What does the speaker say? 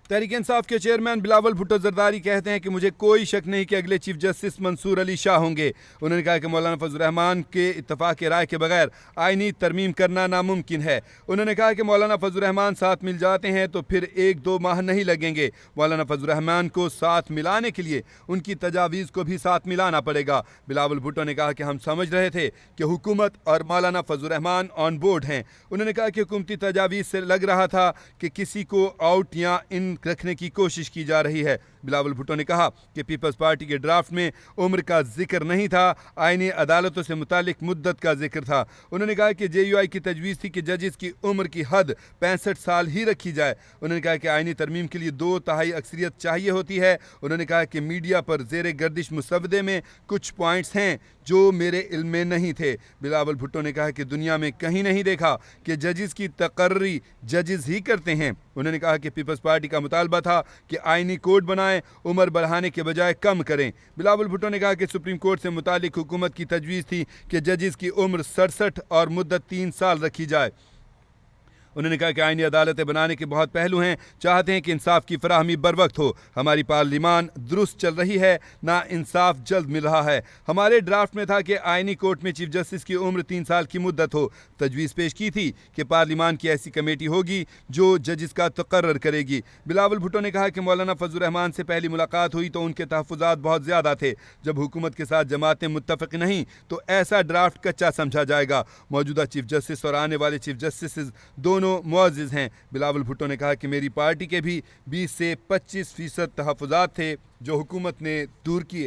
तहरीक इंसाफ के चेयरमैन बिलावल भुट्टो जरदारी कहते हैं कि मुझे कोई शक नहीं कि अगले चीफ जस्टिस मंसूर अली शाह होंगे। उन्होंने कहा कि मौलाना फजल रहमान के इत्तफाक राय के बगैर आईनी तरमीम करना नामुमकिन है। उन्होंने कहा कि मौलाना फजल रहमान साथ मिल जाते हैं तो फिर 1-2 माह नहीं लगेंगे। मौलाना फजल रहमान को साथ मिलाने के लिए उनकी तजावीज़ को भी साथ मिलाना पड़ेगा। बिलावल भुट्टो ने कहा कि हम समझ रहे थे कि हुकूमत और मौलाना फजल रहमान ऑन बोर्ड हैं। उन्होंने कहा कि हुकूमती तजावीज़ से लग रहा था कि किसी को आउट या इन रखने की कोशिश की जा रही है। बिलावल भुट्टो ने कहा कि पीपल्स पार्टी के ड्राफ्ट में उम्र का जिक्र नहीं था, आईनी अदालतों से मुतालिक मुद्दत का जिक्र था। उन्होंने कहा कि JUI की तजवीज़ थी कि जजेस की उम्र की हद 65 साल ही रखी जाए। उन्होंने कहा कि आईनी तरमीम के लिए 2/3 अक्सरियत चाहिए होती है। उन्होंने कहा कि मीडिया पर ज़ेरे गर्दिश मुसवदे में कुछ पॉइंट्स हैं जो मेरे इल्म में नहीं थे। बिलावल भुट्टो ने कहा कि दुनिया में कहीं नहीं देखा कि जजेस की तकर्री जजेस ही करते हैं। उन्होंने कहा कि पीपल्स पार्टी का मुतालबा था कि आईनी कोड बनाएं, उम्र बढ़ाने के बजाय कम करें। बिलावल भुट्टो ने कहा कि सुप्रीम कोर्ट से मुतालिक हुकूमत की तजवीज़ थी कि जजेस की उम्र 67 और मुद्दत 3 साल रखी जाए। उन्होंने कहा कि आईनी अदालतें बनाने के बहुत पहलू हैं, चाहते हैं कि इंसाफ की फराहमी बर वक्त हो। हमारी पार्लिमान दुरुस्त चल रही है, ना इंसाफ जल्द मिल रहा है। हमारे ड्राफ्ट में था कि आईनी कोर्ट में चीफ जस्टिस की उम्र 3 साल की मुद्दत हो। तजवीज़ पेश की थी कि पार्लिमान की ऐसी कमेटी होगी जो जजिस का तकर्रर करेगी। बिलावल भुट्टो ने कहा कि मौलाना फजल रहमान से पहली मुलाकात हुई तो उनके तहफ़्फ़ुज़ात बहुत ज़्यादा थे। जब हुकूमत के साथ जमातें मुत्तफ़िक़ नहीं तो ऐसा ड्राफ्ट कच्चा समझा जाएगा। मौजूदा चीफ जस्टिस और आने वाले चीफ जस्टिस दोनों मुअज़्ज़िज़ हैं। बिलावल भुट्टो ने कहा कि मेरी पार्टी के भी 20 से 25% तहफ़्फ़ुज़ात थे जो हुकूमत ने दूर किए।